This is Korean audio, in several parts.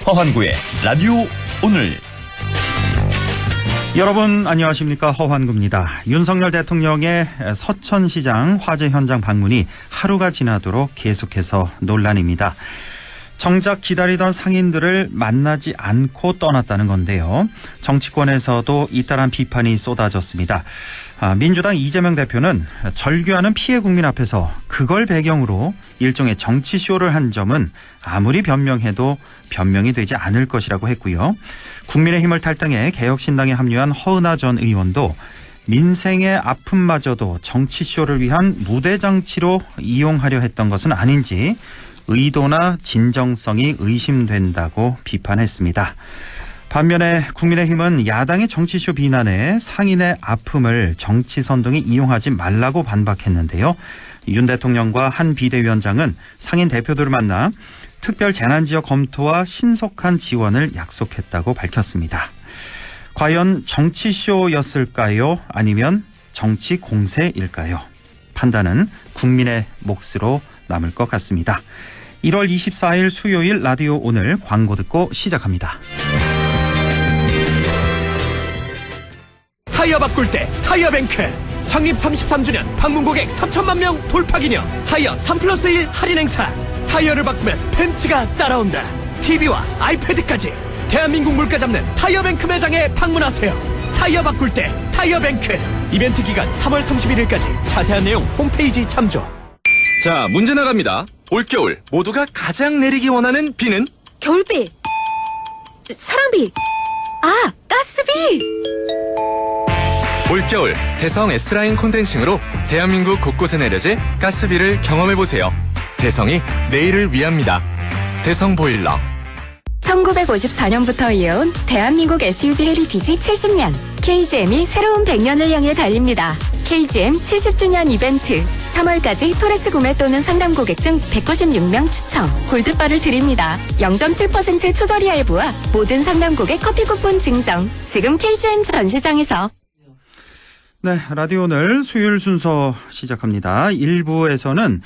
허환구의 라디오 오늘. 여러분 안녕하십니까. 허환구입니다. 윤석열 대통령의 서천시장 화재 현장 방문이 하루가 지나도록 계속해서 논란입니다. 정작 기다리던 상인들을 만나지 않고 떠났다는 건데요. 정치권에서도 잇따른 비판이 쏟아졌습니다. 민주당 이재명 대표는 절규하는 피해 국민 앞에서 그걸 배경으로 일종의 정치쇼를 한 점은 아무리 변명해도 변명이 되지 않을 것이라고 했고요. 국민의힘을 탈당해 개혁신당에 합류한 허은하 전 의원도 민생의 아픔마저도 정치쇼를 위한 무대장치로 이용하려 했던 것은 아닌지 의도나 진정성이 의심된다고 비판했습니다. 반면에 국민의힘은 야당의 정치쇼 비난에 상인의 아픔을 정치 선동에 이용하지 말라고 반박했는데요. 윤 대통령과 한 비대위원장은 상인 대표들을 만나 특별 재난지역 검토와 신속한 지원을 약속했다고 밝혔습니다. 과연 정치쇼였을까요? 아니면 정치 공세일까요? 판단은 국민의 몫으로 남을 것 같습니다. 1월 24일 수요일 라디오 오늘 광고 듣고 시작합니다. 타이어 바꿀 때 타이어뱅크 창립 33주년 방문 고객 3천만 명 돌파 기념 타이어 3+1 할인 행사. 타이어를 바꾸면 벤츠가 따라온다. TV와 아이패드까지 대한민국 물가 잡는 타이어뱅크 매장에 방문하세요. 타이어 바꿀 때 타이어뱅크. 이벤트 기간 3월 31일까지. 자세한 내용 홈페이지 참조. 자, 문제 나갑니다. 올겨울 모두가 가장 내리기 원하는 비는? 겨울비, 사랑비, 가스비. 올겨울 대성 S라인 콘덴싱으로 대한민국 곳곳에 내려질 가스비를 경험해보세요. 대성이 내일을 위합니다. 대성 보일러. 1954년부터 이어온 대한민국 SUV 헤리티지 70년. KGM이 새로운 100년을 향해 달립니다. KGM 70주년 이벤트. 3월까지 토레스 구매 또는 상담 고객 중 196명 추첨 골드바를 드립니다. 0.7% 초저리 할부와 모든 상담 고객 커피 쿠폰 증정. 지금 KGM 전시장에서. 네, 라디오 오늘 수요일 순서 시작합니다. 1부에서는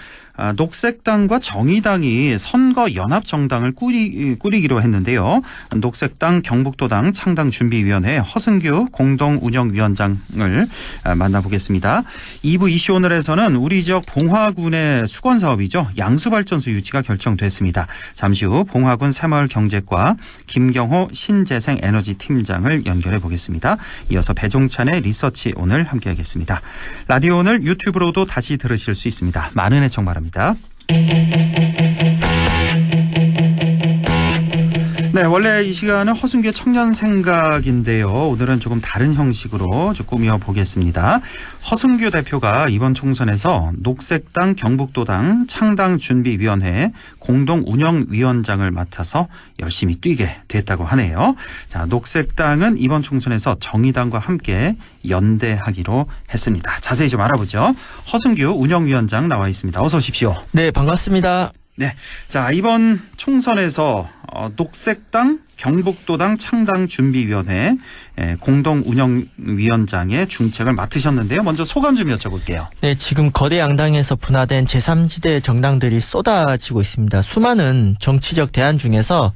녹색당과 정의당이 선거연합정당을 꾸리기로 했는데요. 녹색당 경북도당 창당준비위원회 허승규 공동운영위원장을 만나보겠습니다. 2부 이슈 오늘에서는 우리 지역 봉화군의 수건사업이죠. 양수발전소 유치가 결정됐습니다. 잠시 후 봉화군 새마을경제과 김경호 신재생에너지팀장을 연결해 보겠습니다. 이어서 배종찬의 리서치 오늘 함께하겠습니다. 라디오 오늘 유튜브로도 다시 들으실 수 있습니다. 많은 애청 바랍니다. 네, 원래 이 시간은 허승규의 청년 생각인데요. 오늘은 조금 다른 형식으로 좀 꾸며보겠습니다. 허승규 대표가 이번 총선에서 녹색당 경북도당 창당준비위원회 공동운영위원장을 맡아서 열심히 뛰게 됐다고 하네요. 자, 녹색당은 이번 총선에서 정의당과 함께 연대하기로 했습니다. 자세히 좀 알아보죠. 허승규 운영위원장 나와 있습니다. 어서 오십시오. 네, 반갑습니다. 네, 자, 이번 총선에서 녹색당 경북도당 창당준비위원회 공동운영위원장의 중책을 맡으셨는데요. 먼저 소감 좀 여쭤볼게요. 네, 지금 거대 양당에서 분화된 제3지대 정당들이 쏟아지고 있습니다. 수많은 정치적 대안 중에서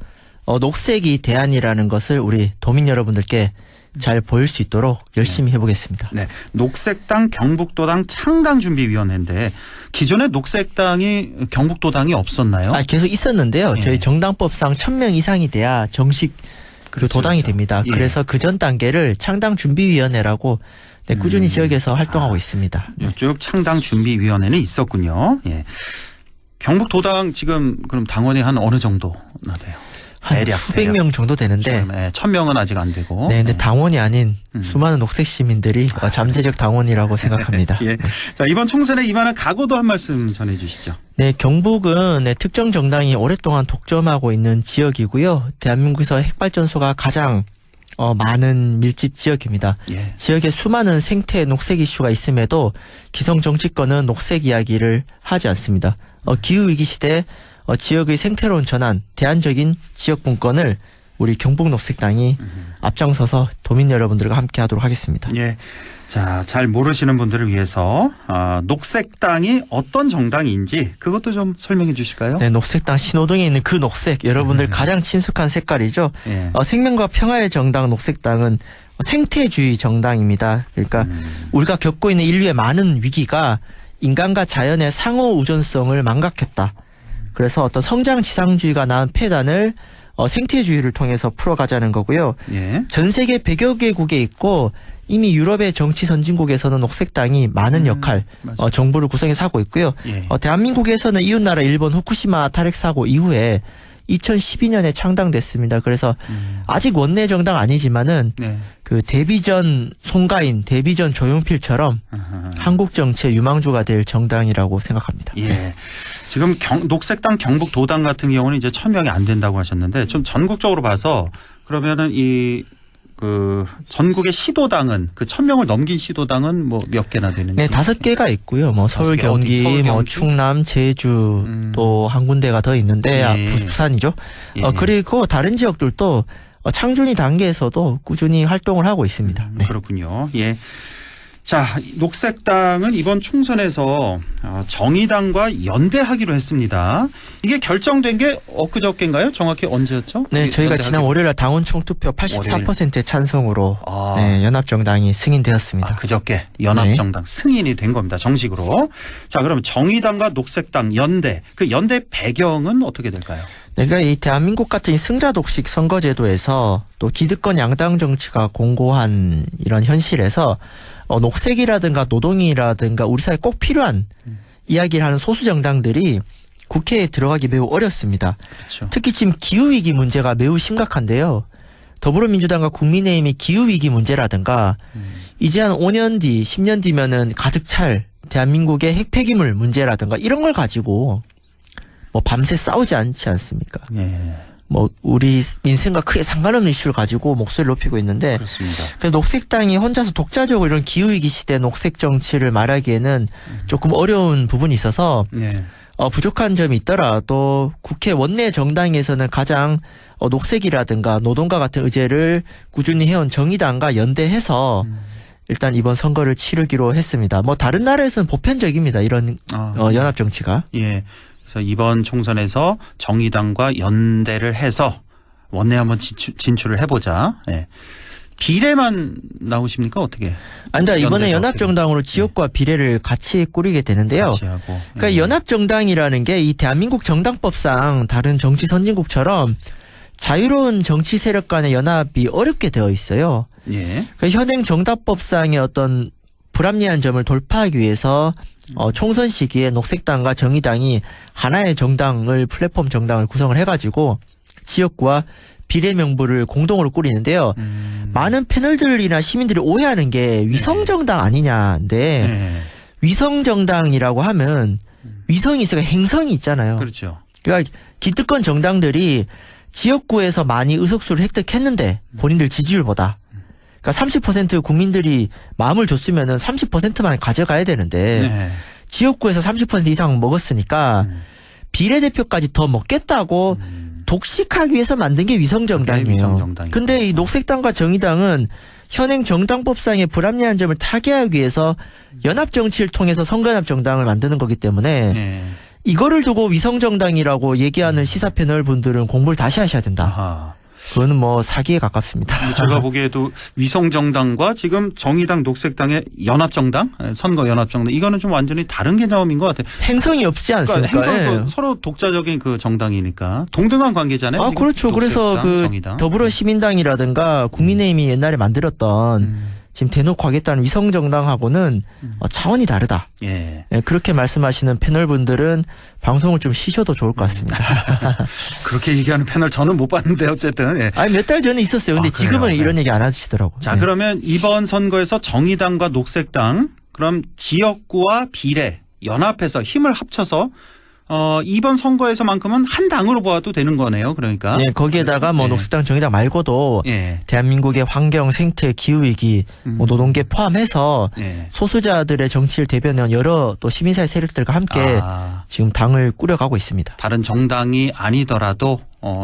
녹색이 대안이라는 것을 우리 도민 여러분들께 잘 보일 수 있도록 열심히 해보겠습니다. 네, 녹색당 경북도당 창당준비위원회인데 기존에 녹색당이 경북도당이 없었나요? 계속 있었는데요. 예. 저희 정당법상 1000명 이상이 돼야 정식 그 도당이 그렇죠. 됩니다. 예. 그래서 그 전 단계를 창당준비위원회라고 꾸준히 지역에서 활동하고 있습니다. 쭉 창당준비위원회는 있었군요. 예. 경북도당 지금 그럼 당원이 한 어느 정도나 돼요? 한 수백 명 정도 되는데 1000명은 아직 안 되고. 네, 근데 당원이 아닌 수많은 녹색 시민들이 잠재적 당원이라고 생각합니다. 예. 자, 이번 총선에 임하는 각오도 한 말씀 전해 주시죠. 네, 경북은 특정 정당이 오랫동안 독점하고 있는 지역이고요. 대한민국에서 핵발전소가 가장 많은 밀집 지역입니다. 예. 지역에 수많은 생태 녹색 이슈가 있음에도 기성 정치권은 녹색 이야기를 하지 않습니다. 기후위기 시대에 지역의 생태로운 전환, 대안적인 지역 분권을 우리 경북녹색당이 앞장서서 도민 여러분들과 함께 하도록 하겠습니다. 예. 자, 잘 모르시는 분들을 위해서 녹색당이 어떤 정당인지 그것도 좀 설명해 주실까요? 네, 녹색당 신호등에 있는 그 녹색 여러분들 가장 친숙한 색깔이죠. 예. 생명과 평화의 정당 녹색당은 생태주의 정당입니다. 그러니까 우리가 겪고 있는 인류의 많은 위기가 인간과 자연의 상호 우존성을 망각했다. 그래서 어떤 성장 지상주의가 낳은 폐단을 생태주의를 통해서 풀어가자는 거고요. 예. 전 세계 100여 개국에 있고 이미 유럽의 정치 선진국에서는 녹색당이 많은 역할, 맞아요. 정부를 구성해서 하고 있고요. 예. 대한민국에서는 이웃나라 일본 후쿠시마 탈핵 사고 이후에 2012년에 창당됐습니다. 그래서 아직 원내 정당 아니지만은 네. 그 데뷔전 송가인, 데뷔전 조용필처럼 한국 정치의 유망주가 될 정당이라고 생각합니다. 예. 지금 녹색당 경북도당 같은 경우는 이제 1000명이 안 된다고 하셨는데 좀 전국적으로 봐서 그러면은 전국의 시도당은 그 1000명을 넘긴 시도당은 뭐 몇 개나 되는지? 네, 5개가 있고요. 뭐 서울, 5개. 경기, 서울, 뭐 경기? 충남, 제주 또 한 군데가 더 있는데 예. 부산이죠. 예. 그리고 다른 지역들도 창준이 단계에서도 꾸준히 활동을 하고 있습니다. 네. 그렇군요. 예. 자, 녹색당은 이번 총선에서 정의당과 연대하기로 했습니다. 이게 결정된 게 엊그저께인가요? 정확히 언제였죠? 네, 저희가 연대하기로. 지난 월요일 당원 총투표 84%의 찬성으로 연합정당이 승인되었습니다. 그저께 연합정당 승인이 된 겁니다. 정식으로. 자, 그럼 정의당과 녹색당 연대. 그 연대 배경은 어떻게 될까요? 그러니까 이 대한민국 같은 이 승자독식 선거제도에서 또 기득권 양당 정치가 공고한 이런 현실에서 녹색이라든가 노동이라든가 우리 사회에 꼭 필요한 이야기를 하는 소수 정당들이 국회에 들어가기 매우 어렵습니다. 그렇죠. 특히 지금 기후위기 문제가 매우 심각한데요. 더불어민주당과 국민의힘이 기후위기 문제라든가 이제 한 5년 뒤, 10년 뒤면은 가득 찰 대한민국의 핵폐기물 문제라든가 이런 걸 가지고 뭐 밤새 싸우지 않지 않습니까? 예. 뭐 우리 민생과 크게 상관없는 이슈를 가지고 목소리를 높이고 있는데 그렇습니다. 그래서 녹색당이 혼자서 독자적으로 이런 기후위기 시대 녹색 정치를 말하기에는 조금 어려운 부분이 있어서 예. 부족한 점이 있더라도 국회 원내 정당에서는 가장 녹색이라든가 노동과 같은 의제를 꾸준히 해온 정의당과 연대해서 일단 이번 선거를 치르기로 했습니다. 뭐 다른 나라에서는 보편적입니다. 이런 연합 정치가. 예. 그래서 이번 총선에서 정의당과 연대를 해서 원내 한번 진출을 해보자. 예. 비례만 나오십니까? 어떻게? 아니다. 이번에 연대가 연합정당으로 지역과 비례를 같이 꾸리게 되는데요. 같이 하고. 그러니까 연합정당이라는 게 이 대한민국 정당법상 다른 정치 선진국처럼 자유로운 정치 세력 간의 연합이 어렵게 되어 있어요. 예. 그러니까 현행 정당법상의 어떤 불합리한 점을 돌파하기 위해서 총선 시기에 녹색당과 정의당이 하나의 정당을 플랫폼 정당을 구성을 해가지고 지역구와 비례 명부를 공동으로 꾸리는데요. 많은 패널들이나 시민들이 오해하는 게 위성정당 아니냐인데 네. 위성정당이라고 하면 위성이 있어야 행성이 있잖아요. 그렇죠. 그러니까 기득권 정당들이 지역구에서 많이 의석수를 획득했는데 본인들 지지율보다 그러니까 30% 국민들이 마음을 줬으면은 30%만 가져가야 되는데 네. 지역구에서 30% 이상 먹었으니까 비례대표까지 더 먹겠다고 독식하기 위해서 만든 게 위성정당이에요. 위성정당이고. 근데 이 녹색당과 정의당은 현행 정당법상의 불합리한 점을 타개하기 위해서 연합정치를 통해서 선거연합정당을 만드는 거기 때문에 네. 이거를 두고 위성정당이라고 얘기하는 시사 패널 분들은 공부를 다시 하셔야 된다. 아하. 그거는 뭐 사기에 가깝습니다. 제가 보기에도 위성정당과 지금 정의당, 녹색당의 연합정당, 선거연합정당 이거는 좀 완전히 다른 개념인 것 같아요. 행성이 없지 않습니까? 그러니까 행성도 예. 서로 독자적인 그 정당이니까 동등한 관계잖아요. 아, 지금 그렇죠. 그래서 녹색당, 그 정의당. 더불어시민당이라든가 국민의힘이 옛날에 만들었던 지금 대놓고 하겠다는 위성정당하고는 차원이 다르다. 예. 예, 그렇게 말씀하시는 패널분들은 방송을 좀 쉬셔도 좋을 것 같습니다. 그렇게 얘기하는 패널 저는 못 봤는데 어쨌든. 예. 아니 몇 달 전에 있었어요. 근데 아, 그래요? 지금은 네. 이런 얘기 안 하시더라고요. 자, 네. 그러면 이번 선거에서 정의당과 녹색당 그럼 지역구와 비례 연합해서 힘을 합쳐서 이번 선거에서만큼은 한 당으로 보아도 되는 거네요. 그러니까. 네, 거기에다가 뭐 예. 녹색당, 정의당 말고도 예. 대한민국의 환경, 생태, 기후위기, 뭐 노동계 포함해서 예. 소수자들의 정치를 대변하는 여러 또 시민사회 세력들과 함께 아. 지금 당을 꾸려가고 있습니다. 다른 정당이 아니더라도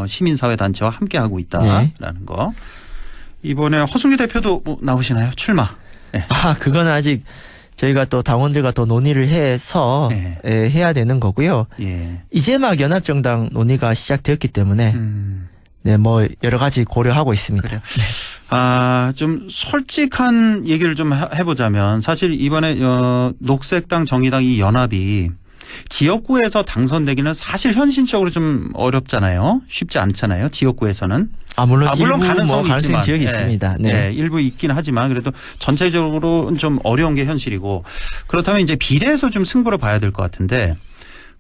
시민사회 단체와 함께 하고 있다라는 거. 이번에 허승규 대표도 뭐 나오시나요? 출마. 네. 그거는 아직 저희가 또 당원들과 또 논의를 해서 해야 되는 거고요. 예. 이제 막 연합정당 논의가 시작되었기 때문에 네, 뭐 여러 가지 고려하고 있습니다. 그래요. 좀 솔직한 얘기를 좀 해보자면 사실 이번에 녹색당 정의당 이 연합이 지역구에서 당선되기는 사실 현실적으로 좀 어렵잖아요. 쉽지 않잖아요. 지역구에서는. 물론 물론 일부 가능성이 있지만, 지역이 있습니다. 네. 일부 있긴 하지만 그래도 전체적으로는 좀 어려운 게 현실이고 그렇다면 이제 비례에서 좀 승부를 봐야 될 것 같은데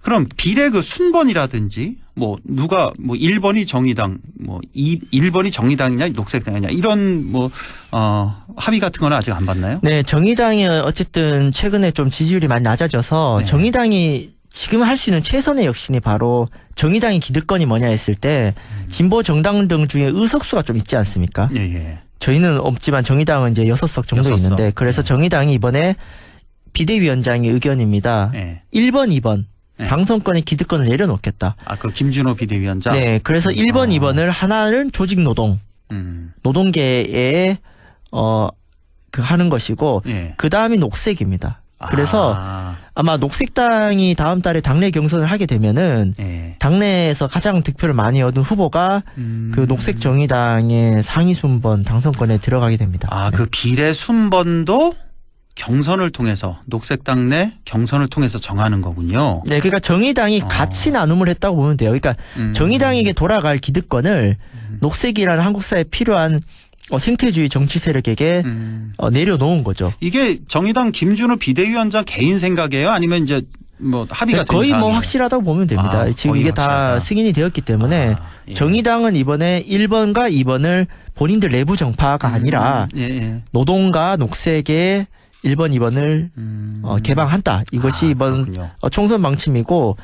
그럼 비례 그 순번이라든지 뭐 누가 뭐 1번이 정의당 뭐 1번이 정의당이냐 녹색당이냐 이런 뭐 합의 같은 건 아직 안 봤나요? 네, 정의당이 어쨌든 최근에 좀 지지율이 많이 낮아져서 정의당이 지금 할 수 있는 최선의 혁신이 바로 정의당의 기득권이 뭐냐 했을 때 진보 정당 등 중에 의석수가 좀 있지 않습니까? 예. 저희는 없지만 정의당은 이제 6석 정도 6석. 있는데 그래서 정의당이 이번에 비대위원장의 의견입니다. 1번, 2번 당선권의 기득권을 내려놓겠다. 그 김준호 비대위원장. 네, 그래서 1번, 2번을 하나는 조직 노동, 노동계에 하는 것이고 그 다음이 녹색입니다. 그래서 아마 녹색당이 다음 달에 당내 경선을 하게 되면은 당내에서 가장 득표를 많이 얻은 후보가 그 녹색정의당의 상위 순번 당선권에 들어가게 됩니다. 그 비례 순번도 경선을 통해서 녹색당 내 경선을 통해서 정하는 거군요. 네, 그러니까 정의당이 같이 나눔을 했다고 보면 돼요. 그러니까 정의당에게 돌아갈 기득권을 녹색이라는 한국사에 필요한 생태주의 정치 세력에게 내려놓은 거죠. 이게 정의당 김준호 비대위원장 개인 생각이에요? 아니면 이제 뭐 합의가 된 거의 사항이에요? 확실하다고 보면 됩니다. 지금 이게 다 승인이 되었기 때문에 정의당은 이번에 1번과 2번을 본인들 내부 정파가 아니라 노동과 녹색의 1번, 2번을 개방한다. 이것이 이번 그렇군요. 총선 방침이고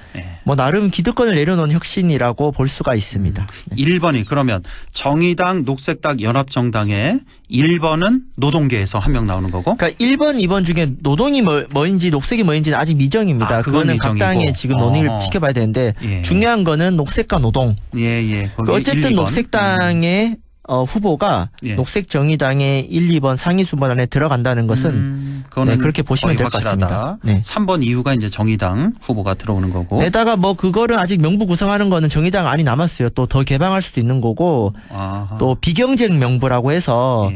뭐 나름 기득권을 내려놓은 혁신이라고 볼 수가 있습니다. 1번이 그러면 정의당, 녹색당, 연합정당의 1번은 노동계에서 한 명 나오는 거고. 그러니까 1번, 2번 중에 노동이 뭐인지 녹색이 뭐인지는 아직 미정입니다. 그건 그거는 각 미정이고. 당의 지금 논의를 지켜봐야 되는데 중요한 거는 녹색과 노동. 거기 어쨌든 1, 2번. 녹색당의 후보가 녹색정의당의 1, 2번 상위 순번 안에 들어간다는 것은 그거는 그렇게 보시면 거의 될 것 같습니다. 확실하다. 3번 이후가 이제 정의당 후보가 들어오는 거고. 게다가 뭐 그거를 아직 명부 구성하는 거는 정의당 안이 남았어요. 또 더 개방할 수도 있는 거고 또 비경쟁 명부라고 해서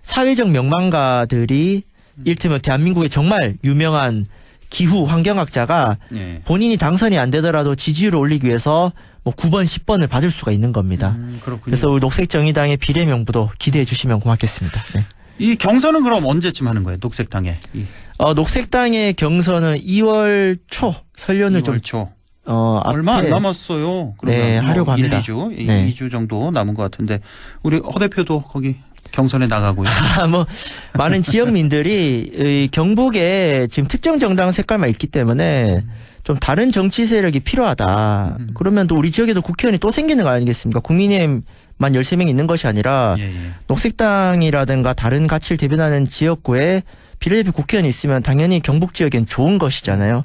사회적 명망가들이 이를테면 대한민국의 정말 유명한 기후 환경학자가 본인이 당선이 안 되더라도 지지율을 올리기 위해서 뭐 9번, 10번을 받을 수가 있는 겁니다. 그렇군요. 그래서 우리 녹색정의당의 비례 명부도 기대해 주시면 고맙겠습니다. 네. 이 경선은 그럼 언제쯤 하는 거예요? 녹색당에. 녹색당의 경선은 2월 초 설 연휴 2월 초. 앞에 얼마 안 남았어요. 그러면 네, 하려고 합니다. 2주, 네. 2주 정도 남은 것 같은데 우리 허 대표도 거기 경선에 나가고요. 뭐 많은 지역민들이 이 경북에 지금 특정 정당 색깔만 있기 때문에 좀 다른 정치 세력이 필요하다. 그러면 또 우리 지역에도 국회의원이 또 생기는 거 아니겠습니까? 국민의힘만 13명 있는 것이 아니라 녹색당이라든가 다른 가치를 대변하는 지역구에 비례대표 국회의원이 있으면 당연히 경북 지역엔 좋은 것이잖아요.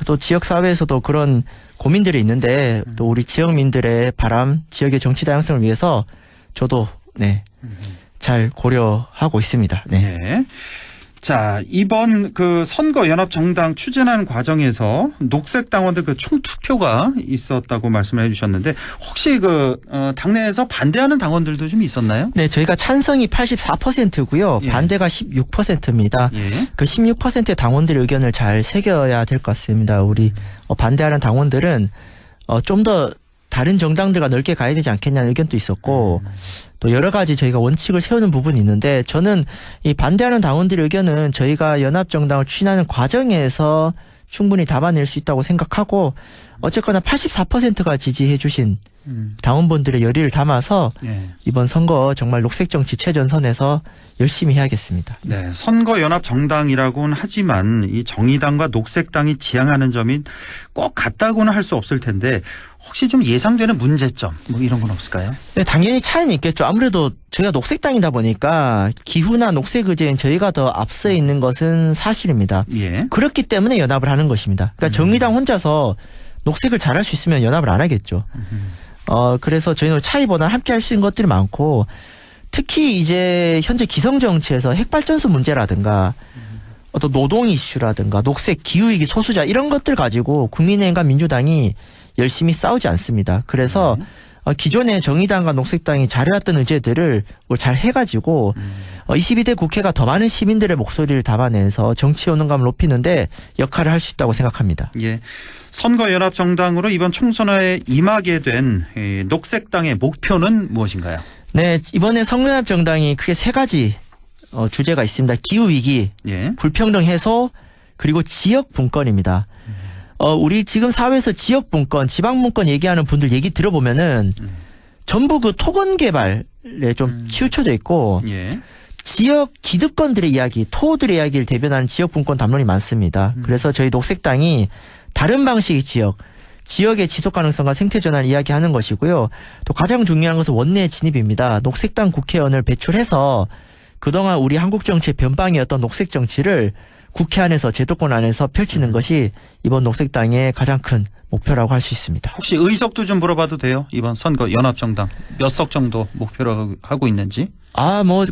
또 지역 사회에서도 그런 고민들이 있는데 또 우리 지역민들의 바람, 지역의 정치 다양성을 위해서 저도 잘 고려하고 있습니다. 자, 이번 그 선거 연합 정당 추진하는 과정에서 녹색 당원들 그 총투표가 있었다고 말씀을 해주셨는데 혹시 그 당내에서 반대하는 당원들도 좀 있었나요? 네, 저희가 찬성이 84%고요. 반대가 16%입니다. 그 16%의 당원들의 의견을 잘 새겨야 될 것 같습니다. 우리 반대하는 당원들은 좀 더 다른 정당들과 넓게 가야 되지 않겠냐는 의견도 있었고 또 여러 가지 저희가 원칙을 세우는 부분이 있는데 저는 이 반대하는 당원들의 의견은 저희가 연합정당을 추진하는 과정에서 충분히 담아낼 수 있다고 생각하고 어쨌거나 84%가 지지해 주신 당원분들의 열의를 담아서 이번 선거 정말 녹색정치 최전선에서 열심히 해야겠습니다. 네, 선거 연합 정당이라고는 하지만 이 정의당과 녹색당이 지향하는 점이 꼭 같다고는 할 수 없을 텐데 혹시 좀 예상되는 문제점 뭐 이런 건 없을까요? 네, 당연히 차이는 있겠죠. 아무래도 저희가 녹색당이다 보니까 기후나 녹색 의제엔 저희가 더 앞서 있는 것은 사실입니다. 그렇기 때문에 연합을 하는 것입니다. 그러니까 정의당 혼자서 녹색을 잘할 수 있으면 연합을 안 하겠죠. 그래서 저희는 차이보다 함께 할 수 있는 것들이 많고 특히 이제 현재 기성 정치에서 핵발전소 문제라든가 어떤 노동 이슈라든가 녹색 기후위기 소수자 이런 것들 가지고 국민의힘과 민주당이 열심히 싸우지 않습니다. 그래서 기존의 정의당과 녹색당이 잘해왔던 의제들을 잘 해가지고 22대 국회가 더 많은 시민들의 목소리를 담아내서 정치 효능감을 높이는데 역할을 할 수 있다고 생각합니다. 예. 선거연합정당으로 이번 총선에 임하게 된 녹색당의 목표는 무엇인가요? 네, 이번에 선거연합정당이 크게 세 가지 주제가 있습니다. 기후위기, 예. 불평등 해소, 그리고 지역 분권입니다. 우리 지금 사회에서 지역 분권, 지방 분권 얘기하는 분들 얘기 들어보면은 전부 그 토건 개발에 좀 치우쳐져 있고 예. 지역 기득권들의 이야기, 토호들의 이야기를 대변하는 지역 분권 담론이 많습니다. 그래서 저희 녹색당이 다른 방식의 지역의 지속 가능성과 생태 전환을 이야기하는 것이고요. 또 가장 중요한 것은 원내 진입입니다. 녹색당 국회의원을 배출해서 그동안 우리 한국 정치의 변방이었던 녹색 정치를 국회 안에서 제도권 안에서 펼치는 것이 이번 녹색당의 가장 큰 목표라고 할 수 있습니다. 혹시 의석도 좀 물어봐도 돼요? 이번 선거 연합정당 몇 석 정도 목표로 하고 있는지?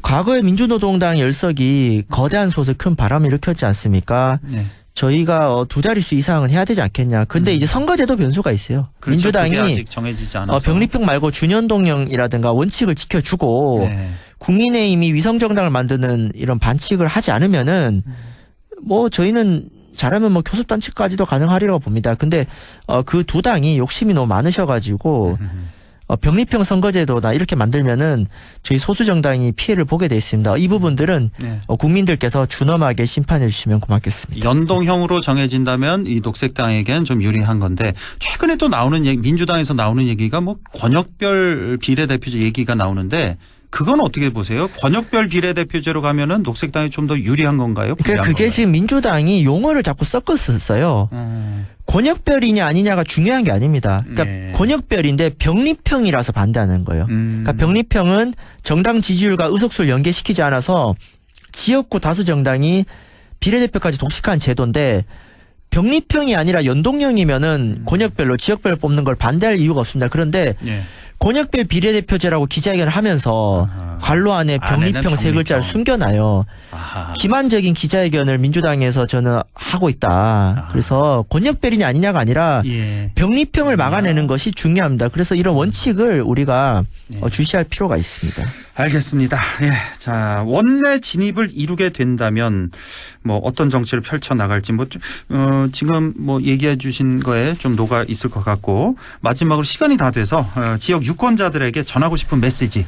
과거에 민주노동당 10석이 거대한 소수 큰 바람을 일으켰지 않습니까? 네. 저희가 두 자릿수 이상은 해야 되지 않겠냐. 근데 이제 선거제도 변수가 있어요. 그렇죠. 민주당이 그게 아직 정해지지 않아서. 병립형 말고 준연동형이라든가 원칙을 지켜주고 네. 국민의힘이 위성정당을 만드는 이런 반칙을 하지 않으면은 저희는 잘하면 교섭단체까지도 가능하리라고 봅니다. 근데 그 두 당이 욕심이 너무 많으셔가지고 병립형 선거제도나 이렇게 만들면은 저희 소수 정당이 피해를 보게 돼 있습니다. 이 부분들은 네. 국민들께서 준엄하게 심판해 주시면 고맙겠습니다. 연동형으로 정해진다면 이 녹색당에겐 좀 유리한 건데 최근에 또 나오는 민주당에서 나오는 얘기가 권역별 비례대표제 얘기가 나오는데 그건 어떻게 보세요? 권역별 비례대표제로 가면은 녹색당이 좀 더 유리한 건가요? 그러니까 그게 지금 민주당이 용어를 자꾸 섞었어요. 권역별이냐 아니냐가 중요한 게 아닙니다. 그러니까 네. 권역별인데 병립형이라서 반대하는 거예요. 그러니까 병립형은 정당 지지율과 의석수를 연계시키지 않아서 지역구 다수 정당이 비례대표까지 독식한 제도인데 병립형이 아니라 연동형이면은 권역별로 지역별로 뽑는 걸 반대할 이유가 없습니다. 그런데 예. 권역별 비례대표제라고 기자회견을 하면서 관로 안에 병립형 세 글자를 숨겨놔요. 아하. 기만적인 기자회견을 민주당에서 저는 하고 있다. 그래서 권역별이냐 아니냐가 아니라 예. 병립형을 막아내는 것이 중요합니다. 그래서 이런 원칙을 우리가 주시할 필요가 있습니다. 알겠습니다. 예. 자, 원내 진입을 이루게 된다면 어떤 정치를 펼쳐 나갈지 지금 얘기해 주신 거에 좀 녹아 있을 것 같고 마지막으로 시간이 다 돼서 지역 유권자들에게 전하고 싶은 메시지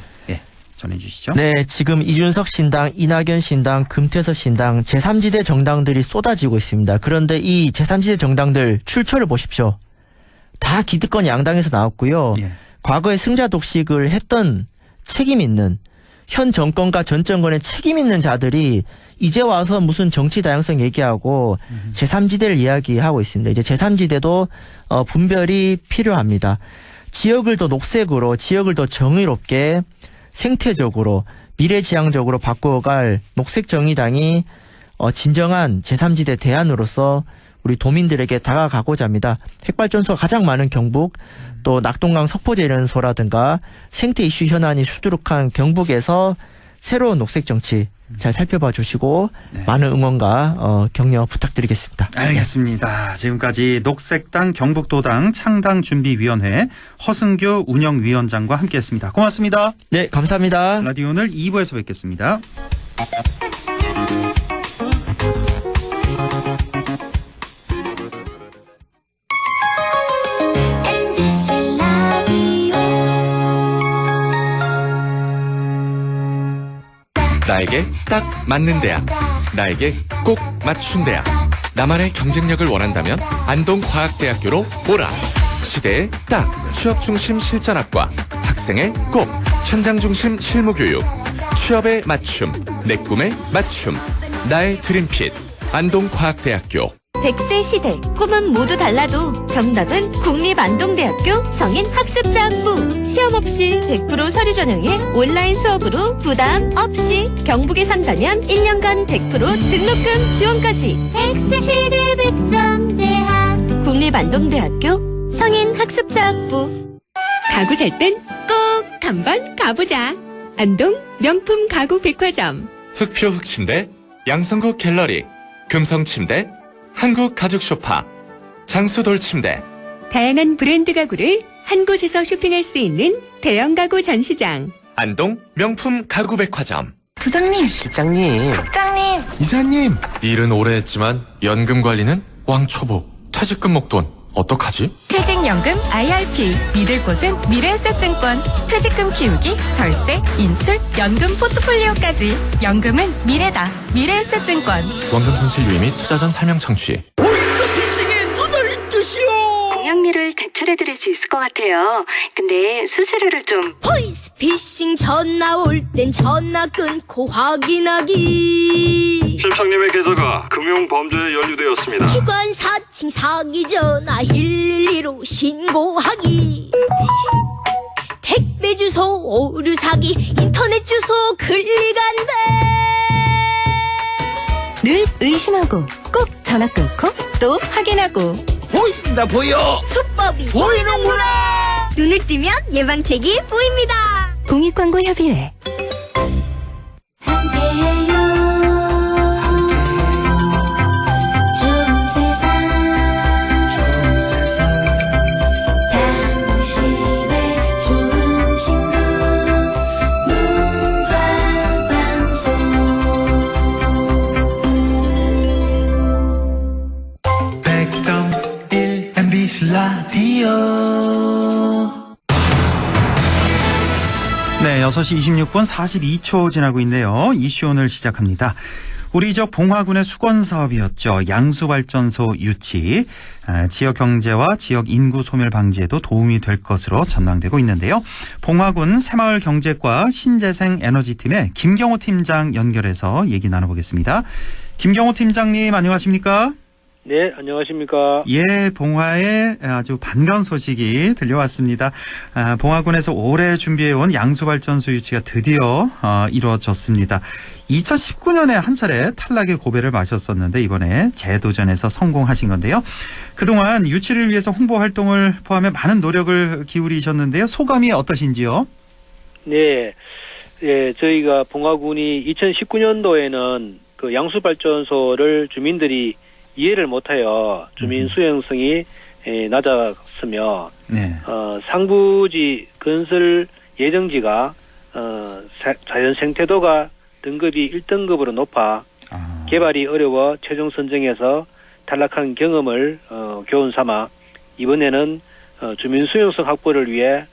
전해 주시죠. 네, 지금 이준석 신당, 이낙연 신당, 금태섭 신당 제3지대 정당들이 쏟아지고 있습니다. 그런데 이 제3지대 정당들 출처를 보십시오. 다 기득권 양당에서 나왔고요. 예. 과거에 승자 독식을 했던 책임 있는 현 정권과 전 정권의 책임 있는 자들이 이제 와서 무슨 정치 다양성 얘기하고 제3지대를 이야기하고 있습니다. 이제 제3지대도 분별이 필요합니다. 지역을 더 녹색으로, 지역을 더 정의롭게 생태적으로 미래지향적으로 바꿔갈 녹색정의당이 진정한 제3지대 대안으로서 우리 도민들에게 다가가고자 합니다. 핵발전소가 가장 많은 경북, 또 낙동강 석포제련소라든가 생태 이슈 현안이 수두룩한 경북에서 새로운 녹색정치 잘 살펴봐 주시고 많은 응원과 격려 부탁드리겠습니다. 알겠습니다. 지금까지 녹색당 경북도당 창당준비위원회 허승규 운영위원장과 함께했습니다. 고맙습니다. 네, 감사합니다. 라디오 오늘 2부에서 뵙겠습니다. 나에게 딱 맞는 대학, 나에게 꼭 맞춘 대학. 나만의 경쟁력을 원한다면 안동과학대학교로 오라. 시대에 딱 취업 중심 실전학과, 학생의 꼭 현장 중심 실무교육, 취업에 맞춤, 내 꿈에 맞춤, 나의 드림핏 안동과학대학교. 100세 시대 꿈은 모두 달라도 정답은 국립안동대학교 성인학습자학부. 시험 없이 100% 서류 전형에 온라인 수업으로 부담 없이 경북에 산다면 1년간 100% 등록금 지원까지. 100세 시대 100점 대학 국립안동대학교 성인학습자학부. 가구 살 땐 꼭 한번 가보자. 안동 명품 가구 백화점. 흑표 흑침대, 양성국 갤러리, 금성침대, 한국가죽소파, 장수돌침대. 다양한 브랜드 가구를 한 곳에서 쇼핑할 수 있는 대형 가구 전시장. 안동 명품 가구백화점. 부장님, 실장님, 국장님. 이사님. 일은 오래 했지만 연금 관리는 왕초보. 퇴직금 목돈 어떡하지? 퇴직연금 IRP. 믿을 곳은 미래에셋증권. 퇴직금 키우기, 절세, 인출, 연금 포트폴리오까지. 연금은 미래다. 미래에셋증권. 원금 손실 유의 및 투자 전 설명 청취. 보이스피싱의 눈을 뜨시오. 공약미를 대출해드릴 수 있을 것 같아요. 근데 수수료를 좀. 보이스피싱 전화 올 땐 전화 끊고 확인하기. 실장님의 계좌가 금융범죄에 연루되었습니다. 기관 사칭 사기 전화 112로 신고하기. 택배 주소 오류 사기 인터넷 주소 클릭한대. 늘 의심하고 꼭 전화 끊고 또 확인하고. 보인다 보여. 수법이 보이는구나. 눈을 뜨면 예방책이 보입니다. 공익광고협의회. 좋은 세상 당신의 좋은 친구 문화방송. MBC 라디오. 네, 6시 26분 42초 지나고 있네요. 이슈 오늘 시작합니다. 우리 지역 봉화군의 수건 사업이었죠. 양수발전소 유치. 지역 경제와 지역 인구 소멸 방지에도 도움이 될 것으로 전망되고 있는데요. 봉화군 새마을 경제과 신재생 에너지팀의 김경호 팀장 연결해서 얘기 나눠보겠습니다. 김경호 팀장님 안녕하십니까? 네, 안녕하십니까. 예, 봉화에 아주 반가운 소식이 들려왔습니다. 봉화군에서 오래 준비해온 양수발전소 유치가 드디어 이루어졌습니다. 2019년에 한 차례 탈락의 고배를 마셨었는데 이번에 재도전에서 성공하신 건데요. 그동안 유치를 위해서 홍보 활동을 포함해 많은 노력을 기울이셨는데요. 소감이 어떠신지요? 네, 예, 저희가 봉화군이 2019년도에는 그 양수발전소를 주민들이 이해를 못하여 주민 수용성이 낮았으며, 네. 상부지 건설 예정지가 자연 생태도가 등급이 1등급으로 높아 개발이 어려워 최종 선정에서 탈락한 경험을 교훈 삼아 이번에는 주민 수용성 확보를 위해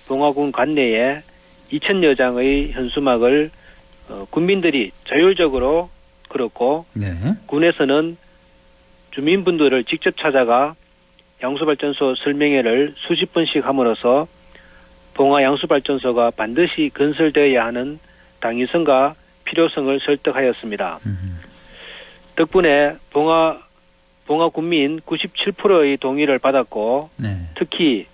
봉화군 관내에 2,000여 장의 현수막을 군민들이 자율적으로 걸었고, 네. 군에서는 주민분들을 직접 찾아가 양수발전소 설명회를 수십 번씩 함으로써 봉화 양수발전소가 반드시 건설되어야 하는 당위성과 필요성을 설득하였습니다. 덕분에 봉화 군민 97%의 동의를 받았고, 네. 특히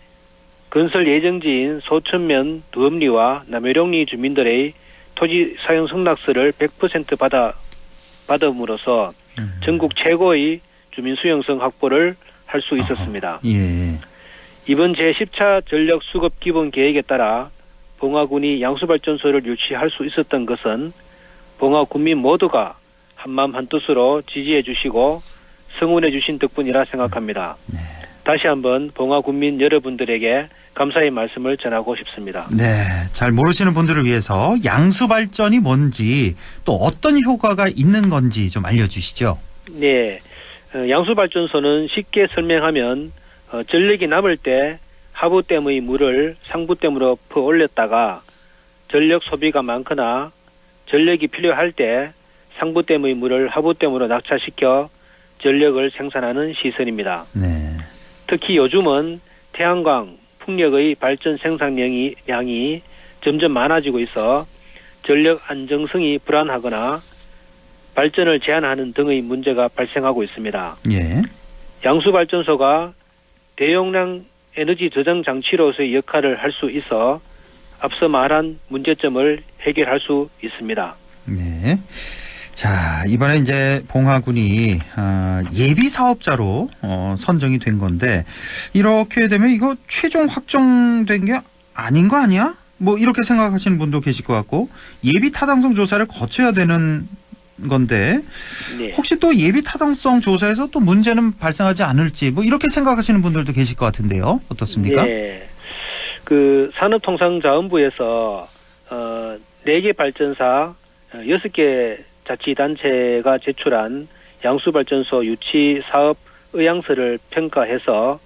건설 예정지인 소천면 두엄리와 남해룡리 주민들의 토지 사용 승낙서를 100% 받음으로써 전국 최고의 주민 수용성 확보를 할 수 있었습니다. 예. 이번 제10차 전력 수급 기본 계획에 따라 봉화군이 양수발전소를 유치할 수 있었던 것은 봉화 군민 모두가 한마음 한뜻으로 지지해 주시고 성원해 주신 덕분이라 생각합니다. 네. 다시 한번 봉화 군민 여러분들에게 감사의 말씀을 전하고 싶습니다. 네, 잘 모르시는 분들을 위해서 양수발전이 뭔지 또 어떤 효과가 있는 건지 좀 알려주시죠. 네, 양수발전소는 쉽게 설명하면 전력이 남을 때 하부댐의 물을 상부댐으로 퍼올렸다가 전력 소비가 많거나 전력이 필요할 때 상부댐의 물을 하부댐으로 낙차시켜 전력을 생산하는 시설입니다. 네. 특히 요즘은 태양광, 풍력의 발전 생산량이 점점 많아지고 있어 전력 안정성이 불안하거나 발전을 제한하는 등의 문제가 발생하고 있습니다. 예. 양수발전소가 대용량 에너지 저장 장치로서의 역할을 할 수 있어 앞서 말한 문제점을 해결할 수 있습니다. 네. 자, 이번에 이제 봉화군이 예비 사업자로 선정이 된 건데 이렇게 되면 이거 최종 확정된 게 아닌 거 아니야? 뭐 이렇게 생각하시는 분도 계실 것 같고 예비 타당성 조사를 거쳐야 되는 건데 네. 혹시 또 예비 타당성 조사에서 또 문제는 발생하지 않을지 뭐 이렇게 생각하시는 분들도 계실 것 같은데요. 어떻습니까? 네. 그 산업통상자원부에서 4개 발전사 6개 자치단체가 제출한 양수발전소 유치 사업 의향서를 평가해서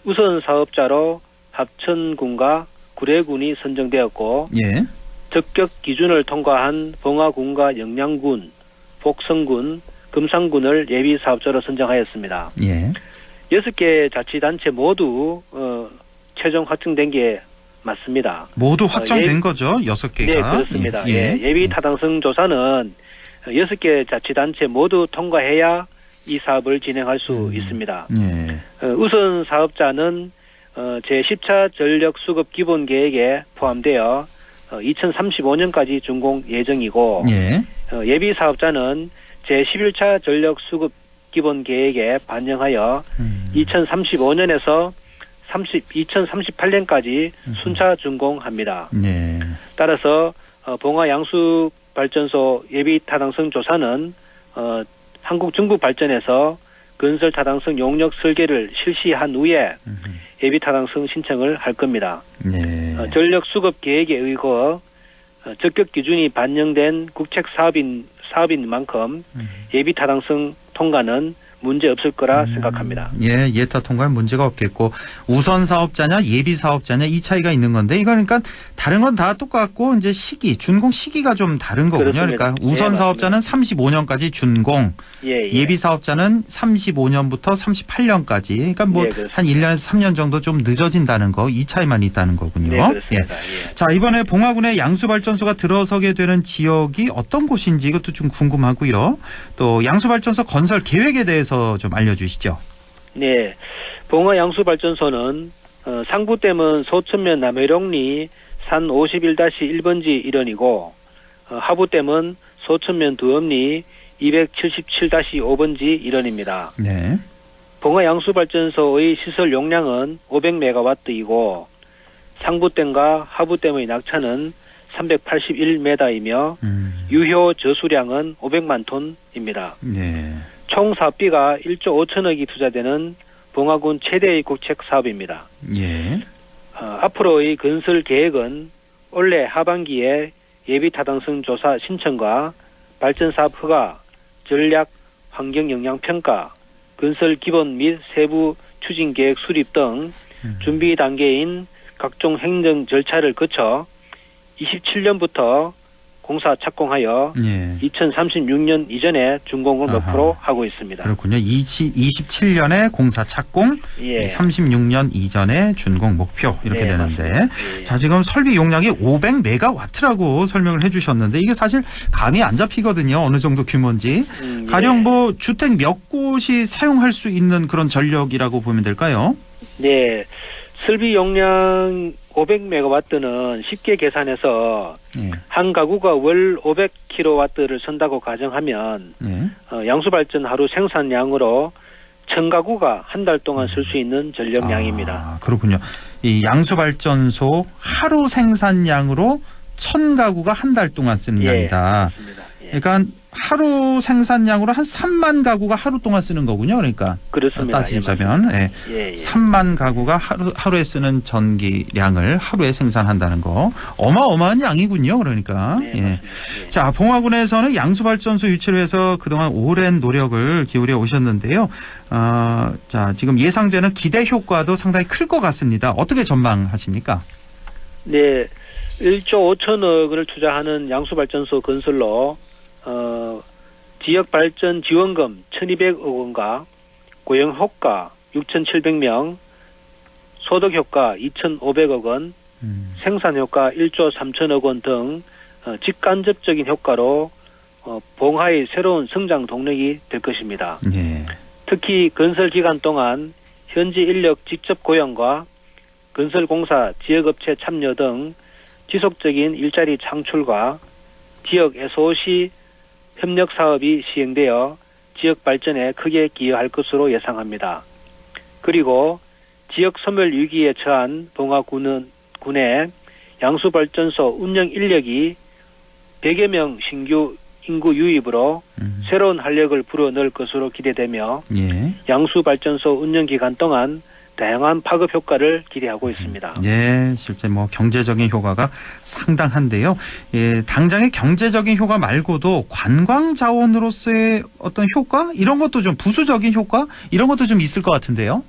우선 사업자로 합천군과 구례군이 선정되었고 예. 적격 기준을 통과한 봉화군과 영양군, 복성군, 금산군을 예비 사업자로 선정하였습니다. 예. 6개 자치단체 모두 최종 확정된 게 맞습니다. 모두 확정된 거죠? 6개가. 네, 그렇습니다. 예비 타당성 조사는 6개 자치단체 모두 통과해야 이 사업을 진행할 수 있습니다. 예. 우선 사업자는 제10차 전력 수급 기본 계획에 포함되어 2035년까지 준공 예정이고 예. 예비 사업자는 제11차 전력 수급 기본 계획에 반영하여 2035년에서 2038년까지 순차 준공합니다. 예. 따라서 봉화 양수 발전소 예비 타당성 조사는 한국중부발전에서 건설 타당성 용역 설계를 실시한 후에 예비 타당성 신청을 할 겁니다. 예. 전력 수급 계획에 의거 적격 기준이 반영된 국책 사업인 만큼 예비 타당성 통과는 문제 없을 거라 생각합니다. 예, 예타 통과는 문제가 없겠고 우선 사업자냐 예비 사업자냐 이 차이가 있는 건데 이거 그러니까 다른 건 다 똑같고 이제 시기 준공 시기가 좀 다른 거군요. 그렇습니다. 그러니까 우선 네, 사업자는 35년까지 준공, 예. 예비 사업자는 35년부터 38년까지. 그러니까 뭐 한 1년에서 3년 정도 좀 늦어진다는 거 이 차이만 있다는 거군요. 네, 그렇습니다. 예. 자, 이번에 봉화군에 양수발전소가 들어서게 되는 지역이 어떤 곳인지 이것도 좀 궁금하고요. 또 양수발전소 건설 계획에 대해서 좀 알려주시죠. 네, 봉화 양수발전소는 상부댐은 소천면 남해룡리 산 51-1번지 일원이고 하부댐은 소천면 두엄리 277-5번지 일원입니다. 네. 봉화 양수발전소의 시설 용량은 500메가와트이고 상부댐과 하부댐의 낙차는 381m이며 유효 저수량은 500만 톤입니다. 네. 총 사업비가 1조 5천억이 투자되는 봉화군 최대의 국책 사업입니다. 예. 앞으로의 건설 계획은 올해 하반기에 예비 타당성 조사 신청과 발전 사업 허가, 전략 환경 영향 평가, 건설 기본 및 세부 추진 계획 수립 등 준비 단계인 각종 행정 절차를 거쳐 27년부터 공사 착공하여 2036년 이전에 준공을 목표로 하고 있습니다. 그렇군요. 27년에 공사 착공, 36년 이전에 준공 목표 이렇게 되는데 자, 지금 설비 용량이 500메가와트라고 설명을 해 주셨는데 이게 사실 감이 안 잡히거든요. 어느 정도 규모인지. 가령 뭐 주택 몇 곳이 사용할 수 있는 그런 전력이라고 보면 될까요? 네. 설비 용량 500메가와트는 쉽게 계산해서 한 가구가 월 500kW를 쓴다고 가정하면 양수발전 하루 생산량으로 1000가구가 한 달 동안 쓸 수 있는 전력량입니다. 그렇군요. 이 양수발전소 하루 생산량으로 1000가구가 한 달 동안 쓰는 양이다. 그렇습니다. 그러니까 하루 생산량으로 한 3만 가구가 하루 동안 쓰는 거군요. 그러니까 그렇습니다. 따지자면 3만 가구가 하루에 쓰는 전기량을 하루에 생산한다는 거 어마어마한 양이군요. 그러니까 자, 봉화군에서는 양수발전소 유치를 위해서 그동안 오랜 노력을 기울여 오셨는데요. 자, 지금 예상되는 기대 효과도 상당히 클 것 같습니다. 어떻게 전망하십니까? 네, 1조 5천억을 투자하는 양수발전소 건설로 지역발전 지원금 1,200억 원과 고용효과 6,700명, 소득효과 2,500억 원, 생산효과 1조 3천억 원 등 직간접적인 효과로 봉화의 새로운 성장 동력이 될 것입니다. 특히 건설 기간 동안 현지 인력 직접 고용과 건설공사, 지역업체 참여 등 지속적인 일자리 창출과 지역 SOC 협력 사업이 시행되어 지역 발전에 크게 기여할 것으로 예상합니다. 그리고 지역 소멸 위기에 처한 봉화군은 군의 양수발전소 운영 인력이 100여 명 신규 인구 유입으로 새로운 활력을 불어넣을 것으로 기대되며 예. 양수발전소 운영 기간 동안 다양한 파급 효과를 기대하고 있습니다. 예, 실제 뭐 경제적인 효과가 상당한데요. 예, 당장의 경제적인 효과 말고도 관광 자원으로서의 어떤 효과 이런 것도 좀 부수적인 효과 이런 것도 좀 있을 것 같은데요.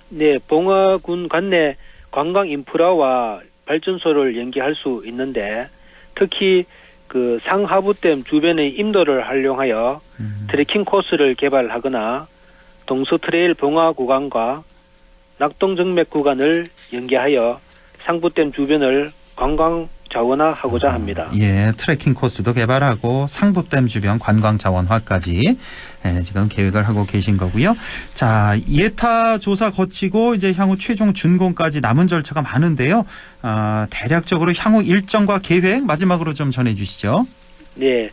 네, 봉화군 관내 관광 인프라와 발전소를 연계할 수 있는데 특히 그 상하부댐 주변의 임도를 활용하여 트레킹 코스를 개발하거나 동서 트레일 봉화 구간과 낙동정맥 구간을 연계하여 상부댐 주변을 관광 자원화하고자 합니다. 예, 트레킹 코스도 개발하고 상부댐 주변 관광 자원화까지 지금 계획을 하고 계신 거고요. 자, 예타 조사 거치고 이제 향후 최종 준공까지 남은 절차가 많은데요. 대략적으로 향후 일정과 계획 마지막으로 좀 전해 주시죠. 네,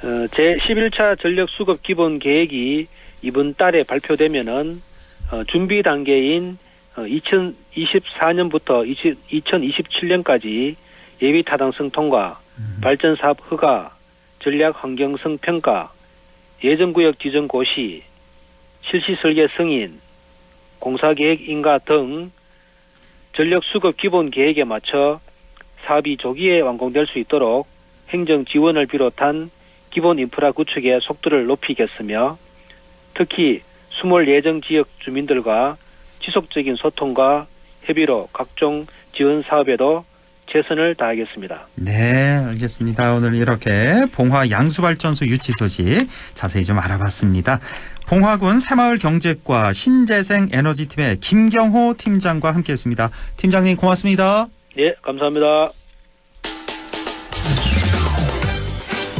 제11차 전력 수급 기본 계획이 이번 달에 발표되면은 준비 단계인 2024년부터 2027년까지 예비 타당성 통과, 발전 사업 허가, 전략 환경성 평가, 예정구역 지정 고시, 실시 설계 승인, 공사 계획 인가 등 전력 수급 기본 계획에 맞춰 사업이 조기에 완공될 수 있도록 행정 지원을 비롯한 기본 인프라 구축의 속도를 높이겠으며 특히 수몰 예정 지역 주민들과 지속적인 소통과 협의로 각종 지원 사업에도 최선을 다하겠습니다. 네, 알겠습니다. 오늘 이렇게 봉화 양수발전소 유치 소식 자세히 좀 알아봤습니다. 봉화군 새마을경제과 신재생 에너지팀의 김경호 팀장과 함께했습니다. 팀장님 고맙습니다. 네, 감사합니다.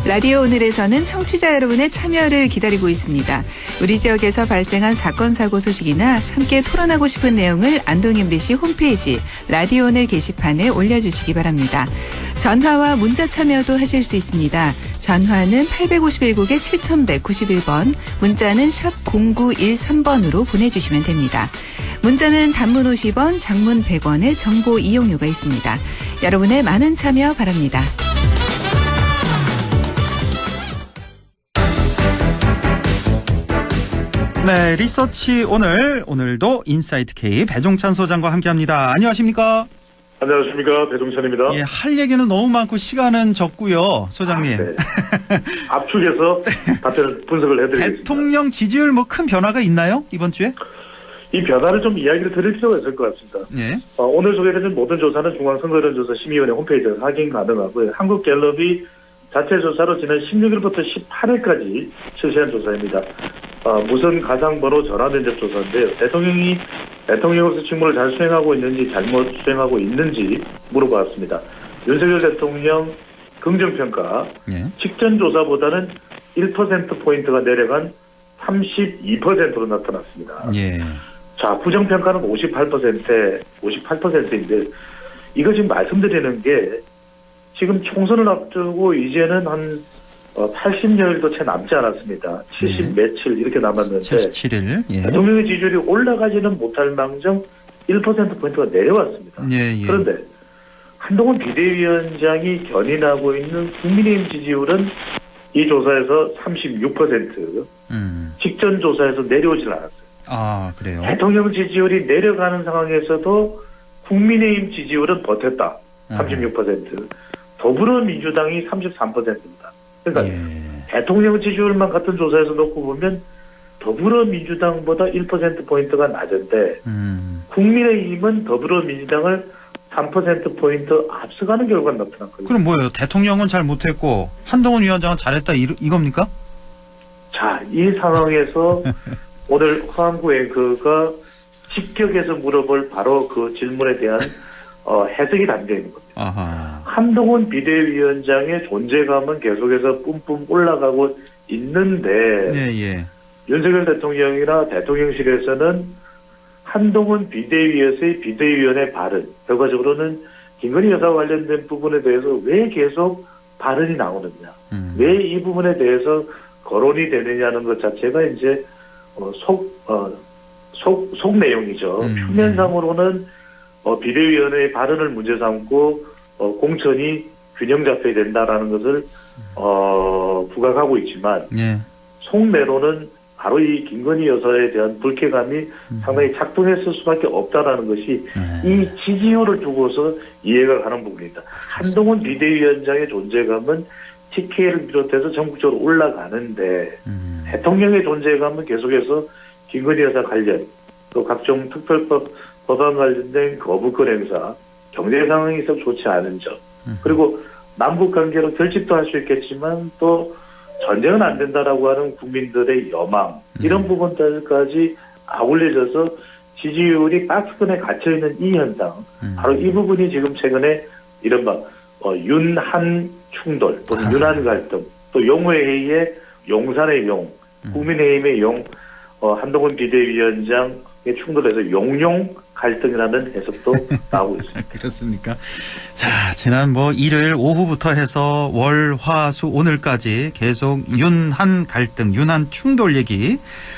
라디오 오늘에서는 청취자 여러분의 참여를 기다리고 있습니다. 우리 지역에서 발생한 사건 사고 소식이나 함께 토론하고 싶은 내용을 안동 MBC 홈페이지 라디오 오늘 게시판에 올려주시기 바랍니다. 전화와 문자 참여도 하실 수 있습니다. 전화는 851국에 7191번, 문자는 샵 0913번으로 보내주시면 됩니다. 문자는 단문 50원, 장문 100원의 정보 이용료가 있습니다. 여러분의 많은 참여 바랍니다. 네, 리서치 오늘도 인사이트 K 배종찬 소장과 함께합니다. 안녕하십니까? 안녕하십니까, 배종찬입니다. 예, 할 얘기는 너무 많고 시간은 적고요, 소장님. 네. 압축해서 답변을 분석을 해드리겠습니다. 대통령 지지율 뭐 큰 변화가 있나요, 이번 주에? 이 변화를 좀 이야기를 드릴 필요가 있을 것 같습니다. 예. 오늘 소개되는 모든 조사는 중앙선거여론조사심의위원회 홈페이지에서 확인 가능하고요. 한국갤럽이 자체 조사로 지난 16일부터 18일까지 실시한 조사입니다. 무선 가상번호 전화면접 조사인데요. 대통령이 대통령으로서 직무를 잘 수행하고 있는지 잘못 수행하고 있는지 물어봤습니다. 윤석열 대통령 긍정평가 직전 조사보다는 1%포인트가 내려간 32%로 나타났습니다. 예. 자, 부정평가는 58%인데 이거 지금 말씀드리는 게 지금 총선을 앞두고 이제는 한 80여일도 채 남지 않았습니다. 70 며칠 이렇게 남았는데 77일. 예. 대통령의 지지율이 올라가지는 못할 망정 1%포인트가 내려왔습니다. 예. 그런데 한동훈 비대위원장이 견인하고 있는 국민의힘 지지율은 이 조사에서 36%, 직전 조사에서 내려오질 않았어요. 아, 그래요? 대통령 지지율이 내려가는 상황에서도 국민의힘 지지율은 버텼다. 36%. 더불어민주당이 33%입니다. 그러니까 대통령 지지율만 같은 조사에서 놓고 보면 더불어민주당보다 1%포인트가 낮은데 국민의힘은 더불어민주당을 3%포인트 앞서가는 결과가 나타났거든요. 그럼 뭐예요? 대통령은 잘 못했고 한동훈 위원장은 잘했다 이겁니까? 자, 이 상황에서 오늘 허한구 앵커가 직격에서 물어볼 바로 그 질문에 대한 해석이 담겨 있는 겁니다. 아하. 한동훈 비대위원장의 존재감은 계속해서 뿜뿜 올라가고 있는데 윤석열 대통령이나 대통령실에서는 한동훈 비대위에서의 비대위원의 발언, 결과적으로는 김건희 여사와 관련된 부분에 대해서 왜 계속 발언이 나오느냐, 왜 이 부분에 대해서 거론이 되느냐는 것 자체가 이제 속 내용이죠. 표면상으로는 비대위원회의 발언을 문제 삼고 공천이 균형 잡혀야 된다라는 것을 부각하고 있지만 속내로는 바로 이 김건희 여사에 대한 불쾌감이 상당히 작동했을 수밖에 없다라는 것이 이 지지율을 두고서 이해가 가는 부분입니다. 한동훈 비대위원장의 존재감은 TK를 비롯해서 전국적으로 올라가는데 대통령의 존재감은 계속해서 김건희 여사 관련 또 각종 특별법 법안 관련된 거부권 행사, 경제 상황이 썩 좋지 않은 점, 그리고 남북 관계로 결집도 할 수 있겠지만 또 전쟁은 안 된다라고 하는 국민들의 여망, 이런 부분들까지 아울려져서 지지율이 박스권에 갇혀있는 이 현상, 바로 이 부분이 지금 최근에 이른바 윤한 충돌 또는 윤한 갈등, 또 용회의의 용산의 용, 국민의힘의 용, 한동훈 비대위원장의 충돌에서 용용 갈등이라는 해석도 나오고 있습니다. 그렇습니까? 자, 지난 일요일 오후부터 해서 월, 화, 수 오늘까지 계속 윤한 갈등, 윤한 충돌 얘기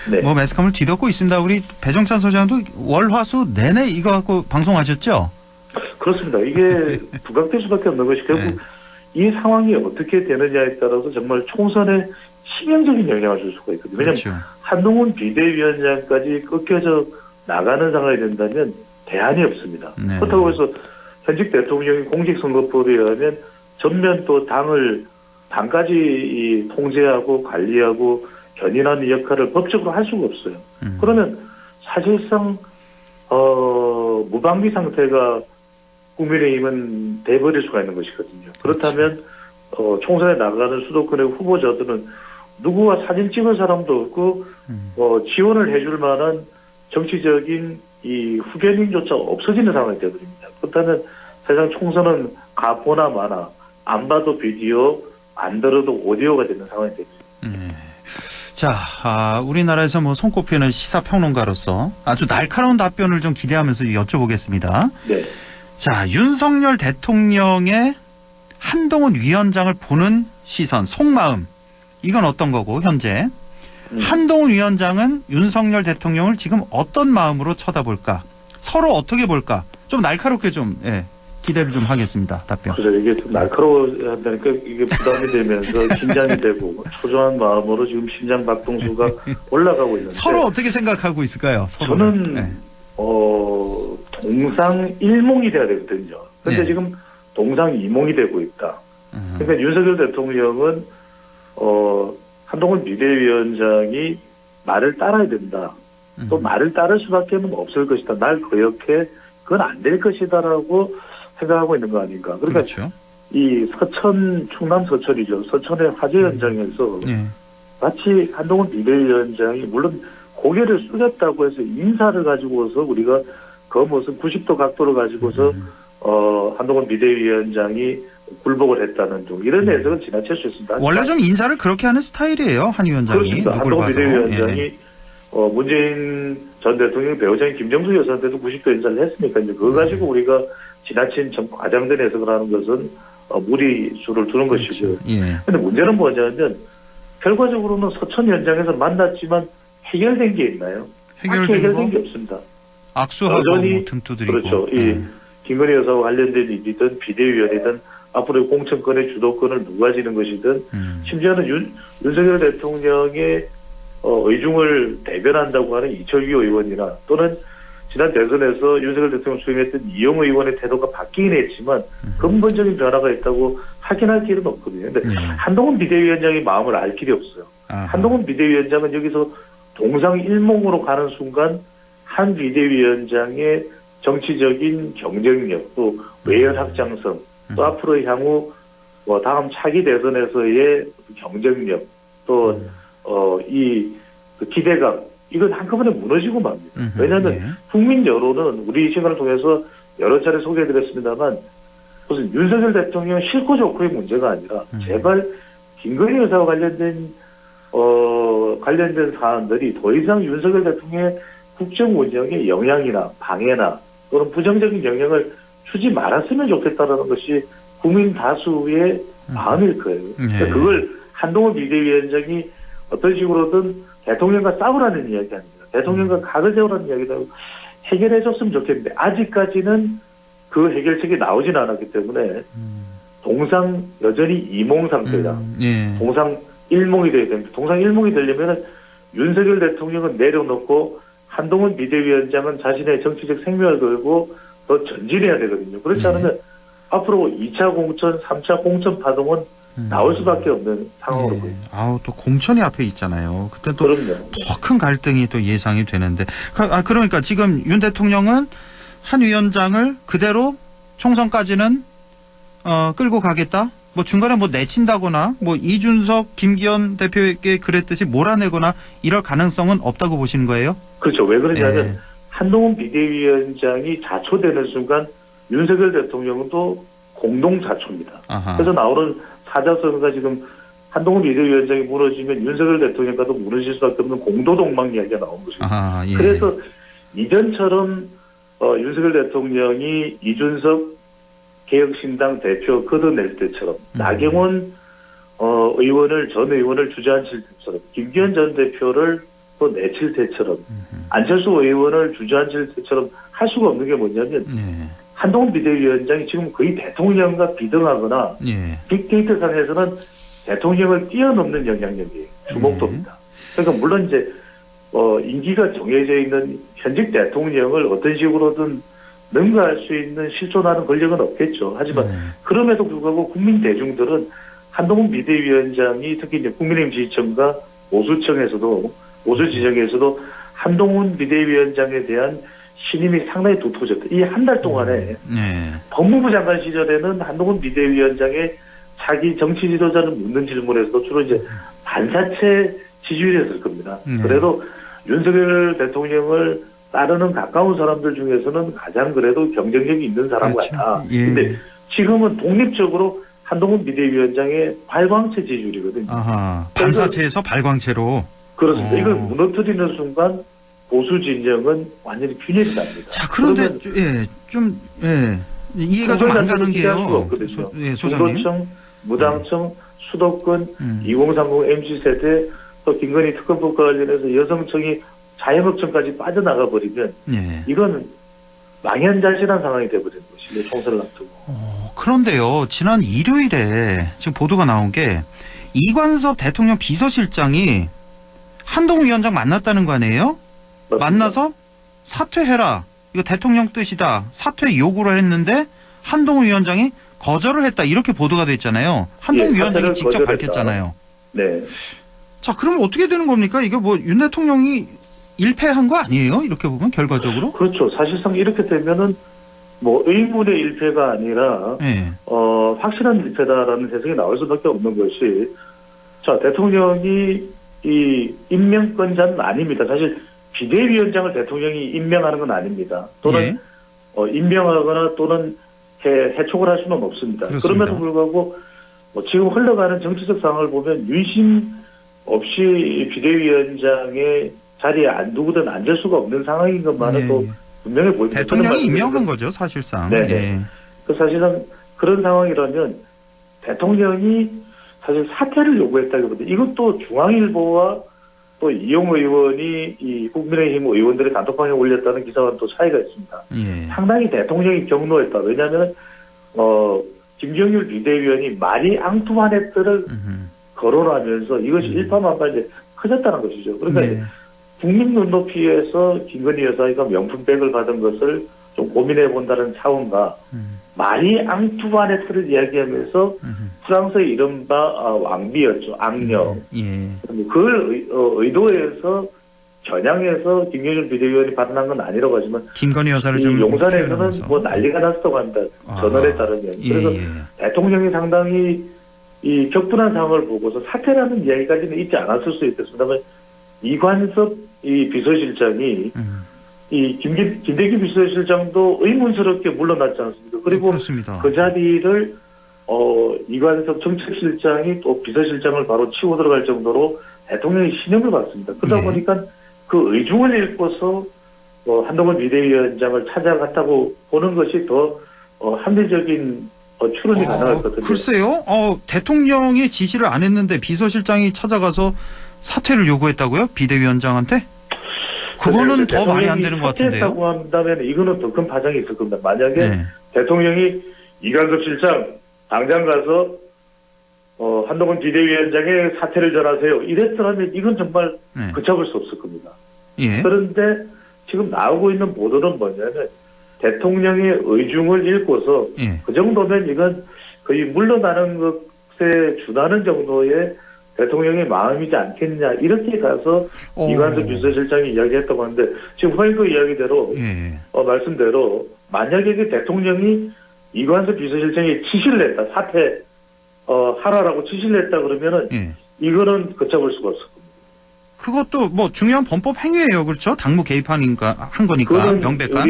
매스컴을 뒤덮고 있습니다. 우리 배종찬 소장도 월, 화, 수 내내 이거 갖고 방송하셨죠? 그렇습니다. 이게 부각될 수밖에 없는 것이 결국 이 상황이 어떻게 되느냐에 따라서 정말 총선에 치명적인 영향을 줄 수가 있거든요. 왜냐하면 한동훈 비대위원장까지 꺾여져 나가는 상황이 된다면 대안이 없습니다. 그렇다고 해서 현직 대통령이 공직선거법에 의하면 전면 또 당까지 통제하고 관리하고 견인하는 역할을 법적으로 할 수가 없어요. 그러면 사실상 무방비 상태가 국민의힘은 돼버릴 수가 있는 것이거든요. 그렇다면 총선에 나가는 수도권의 후보자들은 누구와 사진 찍은 사람도 없고 지원을 해줄 만한 정치적인 이 후견인조차 없어지는 상황이 되어버립니다. 그렇다면 사실상 총선은 가보나 마나, 안 봐도 비디오, 안 들어도 오디오가 되는 상황이 되죠. 자, 우리나라에서 손꼽히는 시사평론가로서 아주 날카로운 답변을 좀 기대하면서 여쭤보겠습니다. 네. 자, 윤석열 대통령의 한동훈 위원장을 보는 시선, 속마음, 이건 어떤 거고 현재 한동훈 위원장은 윤석열 대통령을 지금 어떤 마음으로 쳐다볼까? 서로 어떻게 볼까? 좀 날카롭게 좀 기대를 좀 하겠습니다. 답변. 그래서 이게 좀 날카로워야 한다니까 이게 부담이 되면서 긴장이 되고 초조한 마음으로 지금 심장 박동수가 올라가고 있는데 서로 어떻게 생각하고 있을까요? 저는 동상일몽이 돼야 되거든요. 그런데 지금 동상이몽이 되고 있다. 그러니까 윤석열 대통령은 한동훈 비대위원장이 말을 따라야 된다. 또 말을 따를 수밖에 없을 것이다. 날 거역해 그건 안 될 것이다라고 생각하고 있는 거 아닌가. 그러니까 이 충남 서천이죠. 서천의 화재 현장에서 마치 한동훈 비대위원장이 물론 고개를 숙였다고 해서 인사를 가지고서 우리가 그 무슨 90도 각도를 가지고서 한동훈 비대위원장이 굴복을 했다는 등 이런 해석은 지나칠 수 있습니다. 원래 좀 인사를 그렇게 하는 스타일이에요. 한 위원장이. 그렇습니다. 한동훈 비대위원장이 문재인 전 대통령 배우자인 김정수 여사한테도 90도 인사를 했으니까 이제 그거 가지고 우리가 지나친 과장된 해석을 하는 것은 무리수를 두는 것이고요. 그런데 문제는 뭐냐면 결과적으로는 서천 현장에서 만났지만 해결된 게 있나요? 해결된 게 없습니다. 악수하고 등도 드리고. 그렇죠. 김건희 여사와 관련된 일이든 비대위원이든 앞으로 공천권의 주도권을 누가 지는 것이든 심지어는 윤석열 대통령의 의중을 대변한다고 하는 이철규 의원이나 또는 지난 대선에서 윤석열 대통령 수임했던 이용 의원의 태도가 바뀌긴 했지만 근본적인 변화가 있다고 확인할 길은 없거든요. 그런데 한동훈 비대위원장의 마음을 알 길이 없어요. 한동훈 비대위원장은 여기서 동상일몽으로 가는 순간 한 비대위원장의 정치적인 경쟁력 또 외연 확장성 또 앞으로 향후 다음 차기 대선에서의 경쟁력 또 이 기대감 이건 한꺼번에 무너지고 맙니다. 왜냐하면 국민 여론은 우리 이 시간을 통해서 여러 차례 소개해드렸습니다만 무슨 윤석열 대통령 싫고 좋고의 문제가 아니라 제발 김건희 여사와 관련된 사안들이 더 이상 윤석열 대통령의 국정 운영에 영향이나 방해나 또는 부정적인 영향을 주지 말았으면 좋겠다라는 것이 국민 다수의 마음일 거예요. 그러니까 그걸 한동훈 비대위원장이 어떤 식으로든 대통령과 싸우라는 이야기 아닙니다. 대통령과 각을 세우라는 이야기도 하고 해결해줬으면 좋겠는데 아직까지는 그 해결책이 나오진 않았기 때문에 동상 여전히 이몽 상태다. 예. 동상 일몽이 돼야 됩니다. 동상 일몽이 되려면 윤석열 대통령은 내려놓고 한동훈 비대위원장은 자신의 정치적 생명을 걸고 더 전진해야 되거든요. 그렇지 않으면 앞으로 2차 공천, 3차 공천 파동은 나올 수밖에 없는 상황으로 보입니다. 아우, 또 공천이 앞에 있잖아요. 그때 또 더 큰 갈등이 또 예상이 되는데. 그러니까 지금 윤 대통령은 한 위원장을 그대로 총선까지는 끌고 가겠다? 뭐 중간에 뭐 내친다거나 뭐 이준석, 김기현 대표에게 그랬듯이 몰아내거나 이럴 가능성은 없다고 보시는 거예요? 그렇죠. 왜 그러냐면 한동훈 비대위원장이 자초되는 순간 윤석열 대통령도 공동 자초입니다. 아하. 그래서 나오는 사자성어가 지금 한동훈 비대위원장이 무너지면 윤석열 대통령과도 무너질 수밖에 없는 공도동망 이야기가 나온 것입니다. 아하, 예. 그래서 이전처럼 윤석열 대통령이 이준석 개혁신당 대표 걷어낼 때처럼 나경원 전 의원을 주저앉힐 때처럼 김기현 전 대표를 또 내칠 때처럼 안철수 의원을 주저앉힐 때처럼 할 수가 없는 게 뭐냐면 한동훈 비대위원장이 지금 거의 대통령과 비등하거나 빅데이터 상에서는 대통령을 뛰어넘는 영향력이에요. 주목도입니다. 그러니까 물론 이제 임기가 정해져 있는 현직 대통령을 어떤 식으로든 능가할 수 있는 실존하는 권력은 없겠죠. 하지만 그럼에도 불구하고 국민 대중들은 한동훈 비대위원장이 특히 이제 국민의힘 지지층과 보수 지정에서도 한동훈 비대위원장에 대한 신임이 상당히 두터워졌다. 이 한 달 동안에 법무부 장관 시절에는 한동훈 비대위원장의 자기 정치 지도자를 묻는 질문에서도 주로 이제 반사체 지지율이었을 겁니다. 그래도 윤석열 대통령을 따르는 가까운 사람들 중에서는 가장 그래도 경쟁력이 있는 사람 같아. 근데 지금은 독립적으로 한동훈 비대위원장의 발광체 지지율이거든요. 아하, 반사체에서 발광체로. 그렇습니다. 이걸 무너뜨리는 순간 보수 진영은 완전히 균열이 납니다. 자, 그런데 이해가 좀 안 가는 게요. 소장님. 중도층, 무당층, 수도권, 2030 MZ세대, 또 김건희 특검법과 관련해서 여성층이 자영업층까지 빠져나가 버리면 이건 망연자실한 상황이 돼버리는 것이죠. 총선을 앞두고. 그런데요. 지난 일요일에 지금 보도가 나온 게 이관섭 대통령 비서실장이 한동훈 위원장 만났다는 거 아니에요? 맞습니다. 만나서 사퇴해라. 이거 대통령 뜻이다. 사퇴 요구를 했는데 한동훈 위원장이 거절을 했다. 이렇게 보도가 됐잖아요. 한동훈 위원장이 직접 거절했다. 밝혔잖아요. 네. 자, 그러면 어떻게 되는 겁니까? 이게 뭐 윤 대통령이 일패한 거 아니에요? 이렇게 보면 결과적으로? 그렇죠. 사실상 이렇게 되면은 뭐 의문의 일패가 아니라 확실한 일패다라는 해석이 나올 수밖에 없는 것이 자 대통령이 이 임명권자는 아닙니다. 사실 비대위원장을 대통령이 임명하는 건 아닙니다. 또는 임명하거나 또는 해촉을 할 수는 없습니다. 그렇습니다. 그럼에도 불구하고 뭐 지금 흘러가는 정치적 상황을 보면 윤심 없이 비대위원장의 자리에 누구든 앉을 수가 없는 상황인 것만은 또 분명히 보입니다. 대통령이 임명한 거죠, 사실상. 네. 그 사실상 그런 상황이라면 대통령이 사실 사퇴를 요구했다기보다 이것도 중앙일보와 또 이용 의원이 이 국민의힘 의원들의 단톡방에 올렸다는 기사와는 또 차이가 있습니다. 상당히 대통령이 경로했다. 왜냐하면 김경률 비대위원이 말이 앙투와네트를 거론하면서 이것이 일파만파 이제 커졌다는 것이죠. 그러니까 국민 눈높이에서 김건희 여사가 명품백을 받은 것을 좀 고민해 본다는 차원과 마리 앙투와네트를 이야기하면서 프랑스의 이른바 왕비였죠. 악녀. 그걸 의도해서 겨냥해서 김경률 비대위원이 발언한 건 아니라고 하지만 김건희 여사를 좀 용산에서는 뭐 난리가 났다고 한다. 전언에 따르면. 그래서 대통령이 상당히 이 격분한 상황을 보고서 사퇴라는 이야기까지는 있지 않았을 수 있겠습니다만 이관섭 이 비서실장이 이 김대기 비서실장도 의문스럽게 물러났지 않습니까? 그리고 그렇습니다. 그 자리를 이관섭 정책실장이 또 비서실장을 바로 치고 들어갈 정도로 대통령이 신임을 받습니다. 그러다 보니까 그 의중을 읽고서 한동훈 비대위원장을 찾아갔다고 보는 것이 더 합리적인 추론이 가능하거든요. 글쎄요. 대통령이 지시를 안 했는데 비서실장이 찾아가서 사퇴를 요구했다고요? 비대위원장한테? 그거는 더 말이 안 되는 것 같은데요. 사퇴했다고 한다면 이거는 더 큰 파장이 있을 겁니다. 만약에 대통령이 이관섭 실장 당장 가서 한동훈 비대위원장의 사퇴를 전하세요. 이랬더라면 이건 정말 걷잡을 수 없을 겁니다. 그런데 지금 나오고 있는 보도는 뭐냐면 대통령의 의중을 읽고서 그 정도면 이건 거의 물러나는 것에 준하는 정도의 대통령의 마음이지 않겠냐 이렇게 가서 이관섭 비서실장이 이야기했다고 하는데 지금 후보의 이야기대로 말씀대로 만약에 그 대통령이 이관섭 비서실장이 지시를 했다 사퇴 하라라고 지시를 했다 그러면은 이거는 걷잡을 수가 없을 겁니다. 그것도 뭐 중요한 범법 행위예요, 그렇죠? 당무 개입하니까 한 거니까 명백한.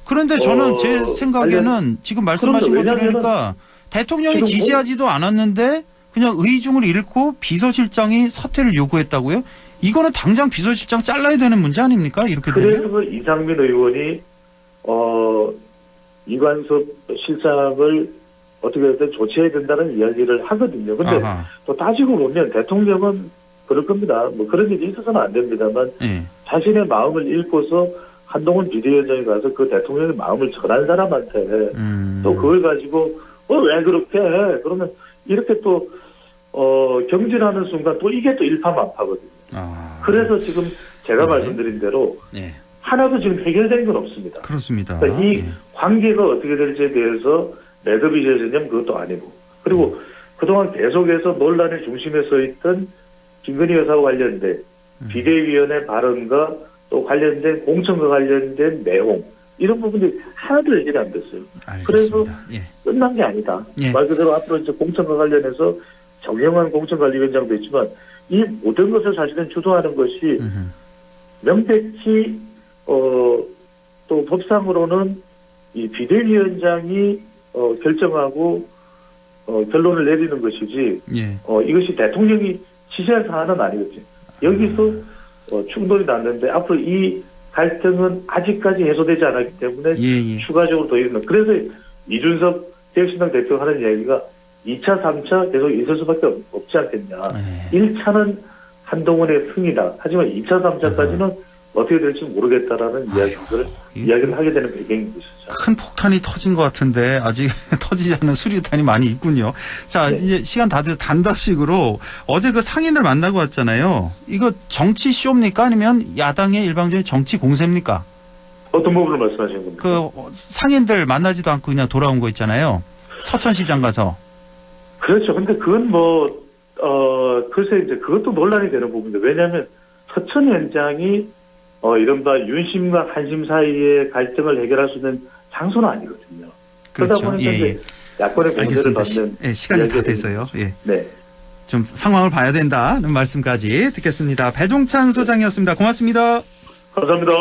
그런데 저는 제 생각에는 지금 말씀하신 거 들으니까 대통령이 지시하지도 않았는데 그냥 의중을 잃고 비서실장이 사퇴를 요구했다고요? 이거는 당장 비서실장 잘라야 되는 문제 아닙니까? 이렇게 되면. 그래서 이상민 의원이 이관섭 실장을 어떻게든 조치해야 된다는 이야기를 하거든요. 근데 또 따지고 보면 대통령은 그럴 겁니다. 뭐 그런 일이 있어서는 안 됩니다만 자신의 마음을 읽고서 한동훈 비대위원장이 가서 그 대통령의 마음을 전한 사람한테 또 그걸 가지고 왜 그렇게 해? 그러면 이렇게 또 경질하는 순간 또 이게 또 일파만파거든요. 그래서 지금 제가 말씀드린 대로 하나도 지금 해결된 건 없습니다. 그렇습니다. 그러니까 이 관계가 어떻게 될지에 대해서 매듭이 되느냐면 그것도 아니고 그리고 그동안 계속해서 논란의 중심에 서 있던 김건희 여사와 관련된 비대위원회 발언과 또 관련된 공천과 관련된 내용 이런 부분들이 하나도 얘기가 안 됐어요. 알겠습니다. 그래서 끝난 게 아니다. 말 그대로 앞으로 이제 공천과 관련해서 정영환 공천관리위원장도 있지만 이 모든 것을 사실은 주도하는 것이 명백히 또 법상으로는 이 비대위원장이 결정하고 결론을 내리는 것이지 이것이 대통령이 지시할 사안은 아니거든요. 여기서 충돌이 났는데 앞으로 이 갈등은 아직까지 해소되지 않았기 때문에 추가적으로 더 있는 그래서 이준석 개혁신당 대표가 하는 이야기가 2차, 3차 계속 있을 수밖에 없지 않겠냐. 1차는 한동훈의 승이다. 하지만 2차, 3차까지는 어떻게 될지 모르겠다라는 이야기를 하게 되는 배경인 것이죠. 큰 폭탄이 터진 것 같은데 아직 터지지 않은 수류탄이 많이 있군요. 자, 이제 시간 다 돼서 단답식으로 어제 그 상인들 만나고 왔잖아요. 이거 정치 쇼입니까? 아니면 야당의 일방적인 정치 공세입니까? 어떤 부분을 말씀하시는 겁니까? 그 상인들 만나지도 않고 그냥 돌아온 거 있잖아요. 서천시장 가서. 그렇죠. 근데 그건 글쎄 이제 그것도 논란이 되는 부분인데 왜냐하면 서천 현장이 이른바 윤심과 한심 사이의 갈등을 해결할 수 있는 장소는 아니거든요. 그렇죠. 그러다 보니까 이제 야권의 공세를 받는 시간이 다 돼서요. 좀 상황을 봐야 된다는 말씀까지 듣겠습니다. 배종찬 소장이었습니다. 고맙습니다. 감사합니다.